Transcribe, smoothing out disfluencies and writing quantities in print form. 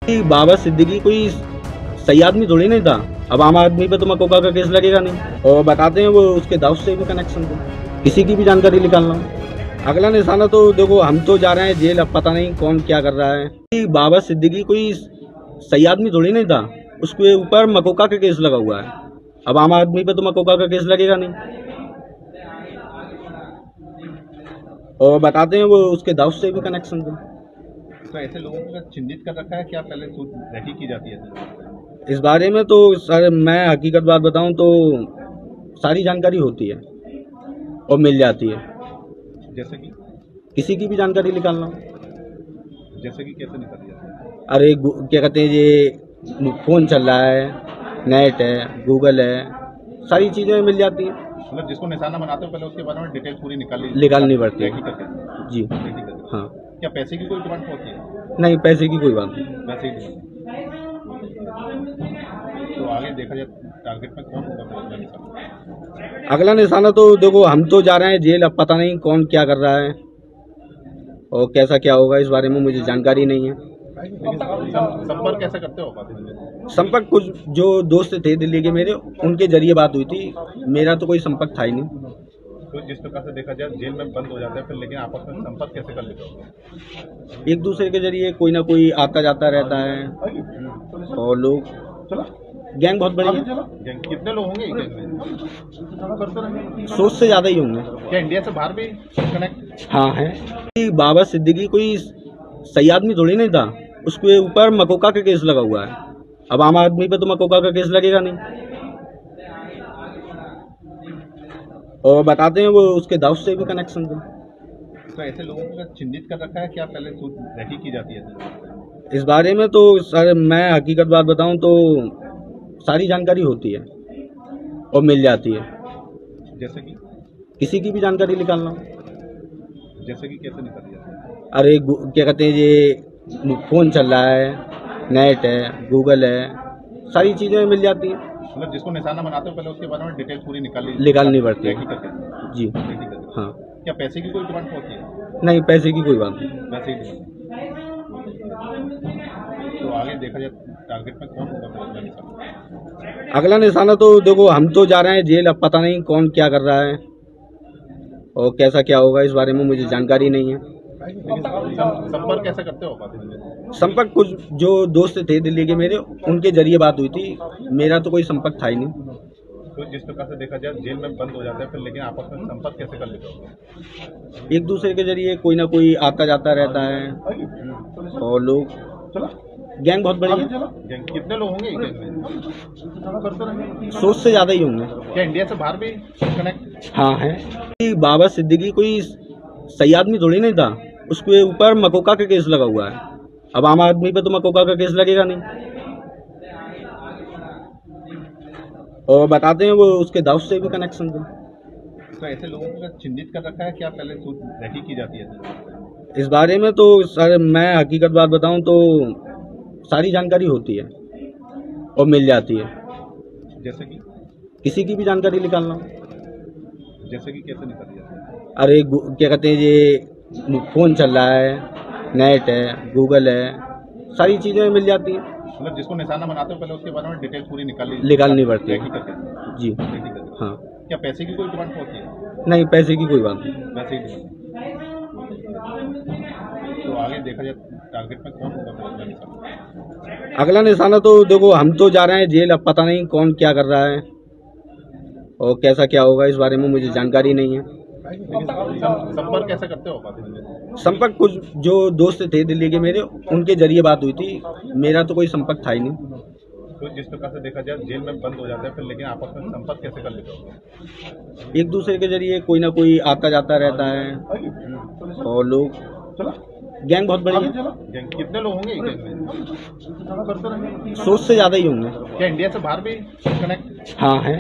बाबा सिद्दीकी कोई सही आदमी थोड़ी नहीं था। अब आम आदमी पे तो मकोका का केस लगेगा नहीं, और बताते हैं वो उसके दाऊद से भी कनेक्शन थे, किसी की भी जानकारी निकालना। अगला निशाना तो देखो, हम तो जा रहे हैं जेल, अब पता नहीं कौन क्या कर रहा है। बाबा सिद्दीकी कोई सही आदमी थोड़ी नहीं था, उसके ऊपर मकोका का केस लगा हुआ है। अब आम आदमी पे तो मकोका का केस लगेगा नहीं, और बताते हैं वो उसके दाऊद से भी कनेक्शन थे। तो ऐसे लोगों को चिन्हित कर रखा है, क्या पहले रेकी की जाती है? इस बारे में तो सर मैं हकीकत बात बताऊं तो सारी जानकारी होती है और मिल जाती है। जैसे कि किसी की भी जानकारी निकालना। जैसे कि कैसे निकल जाती है? अरे क्या कहते हैं, ये फोन चल रहा है, नेट है, गूगल है, सारी चीजें मिल जाती हैं। मतलब जिसको निशाना बनाते हो पहले उसके बारे में डिटेल पूरी निकालनी पड़ती है। रेकी करके। जी रेकी करके। हाँ। क्या पैसे की कोई डिमांड होती है? नहीं, पैसे की कोई बात नहीं। पैसे की डिमांड। तो आगे देखा जाए टारगेट में कौन होगा पहला निशाना? अगला निशाना तो देखो, हम तो जा रहे हैं जेल, अब पता नहीं कौन क्या कर रहा है और कैसा क्या होगा, इस बारे में मुझे जानकारी नहीं है। संपर्क कैसे करते हो आप? संपर्क कुछ जो दोस्त थे दिल्ली के मेरे, उनके जरिए बात हुई थी, मेरा तो कोई संपर्क था ही नहीं। तो जिस प्रकार से देखा जाए जेल में बंद हो जाता है फिर, लेकिन आपस में संपर्क कैसे कर लेते हो? एक दूसरे के जरिए कोई ना कोई आता जाता रहता है, और लोग गैंग बहुत बड़ी है। कितने लोग होंगे गैंग में? 100 से ज्यादा ही होंगे। क्या इंडिया से बाहर भी कनेक्ट? हाँ है। बाबा सिद्दीकी कोई सही आदमी थोड़ी नहीं था, उसके ऊपर मकोका का केस लगा हुआ है। अब आम आदमी पे तो मकोका का केस लगेगा नहीं, और बताते हैं वो उसके दाऊद से भी कनेक्शन थे। तो ऐसे लोगों को चिन्हित कर रखा है, क्या पहले रेकी की जाती है? इस बारे में तो सर मैं हकीकत बात बताऊं तो सारी जानकारी होती है और मिल जाती है। जैसे कि किसी की भी जानकारी निकालना। जैसे कि कैसे निकल जाती है? अरे क्या कहते हैं, ये फोन चल रहा है, नेट है, गूगल है, सारी चीजें मिल जाती हैं। मतलब जिसको निशाना बनाते हो पहले उसके बारे में डिटेल पूरी निकालनी पड़ती है। रेकी करके। जी रेकी करके। हाँ। क्या पैसे की कोई डिमांड होती है? नहीं, पैसे की कोई बात नहीं। पैसे की डिमांड। तो आगे देखा जाए टारगेट में कौन होगा पहला निशाना? अगला निशाना तो देखो, हम तो जा रहे हैं जेल, अब पता नहीं कौन क्या कर रहा है और कैसा क्या होगा, इस बारे में मुझे जानकारी नहीं है। संपर्क कैसे करते हो आप? संपर्क कुछ जो दोस्त थे दिल्ली के मेरे, उनके जरिए बात हुई थी, मेरा तो कोई संपर्क था ही नहीं। तो जिस प्रकार से देखा जाए जेल में बंद हो जाता है फिर, लेकिन आपस में संपर्क कैसे कर लेते हो? एक दूसरे के जरिए कोई ना कोई आता जाता रहता है, और लोग गैंग बहुत बड़ी है। कितने लोग होंगे गैंग में? 100 से ज्यादा ही होंगे। क्या इंडिया से बाहर भी कनेक्ट? हाँ है। बाबा सिद्दीकी कोई सही आदमी थोड़ी नहीं था, उसके ऊपर मकोका का केस लगा हुआ है। अब आम आदमी पे तो मकोका का केस लगेगा नहीं, और बताते हैं वो उसके दाऊद से भी कनेक्शन थे। तो ऐसे लोगों को चिन्हित कर रखा है, क्या पहले रेकी की जाती है? इस बारे में तो सर मैं हकीकत बात बताऊं तो सारी जानकारी होती है और मिल जाती है। जैसे कि किसी की भी जानकारी निकालना। जैसे कि कैसे निकल जाती है? अरे क्या कहते हैं, ये फोन चल रहा है, नेट है, गूगल है, सारी चीजें मिल जाती हैं। मतलब जिसको निशाना बनाते हो पहले उसके बारे में डिटेल पूरी निकालनी पड़ती है। रेकी करके। जी रेकी करके। हाँ। क्या पैसे की कोई डिमांड होती है? नहीं, पैसे की कोई बात नहीं। पैसे की डिमांड। तो आगे देखा जाए टारगेट में कौन होगा पहला निशाना? अगला निशाना तो देखो, हम तो जा रहे हैं जेल, अब पता नहीं कौन क्या कर रहा है और कैसा क्या होगा, इस बारे में मुझे जानकारी नहीं है। संपर्क कैसे करते हो आप? संपर्क कुछ जो दोस्त थे दिल्ली के मेरे, उनके जरिए बात हुई थी, मेरा तो कोई संपर्क था ही नहीं। तो जिस प्रकार से देखा जाए जेल में बंद हो जाता है फिर, लेकिन आपस में संपर्क कैसे कर लेते हो? एक दूसरे के जरिए कोई ना कोई आता जाता रहता है, और लोग गैंग बहुत बड़ी है। कितने लोग होंगे गैंग में? 100 से ज्यादा ही होंगे। क्या इंडिया से बाहर भी कनेक्ट? हाँ है।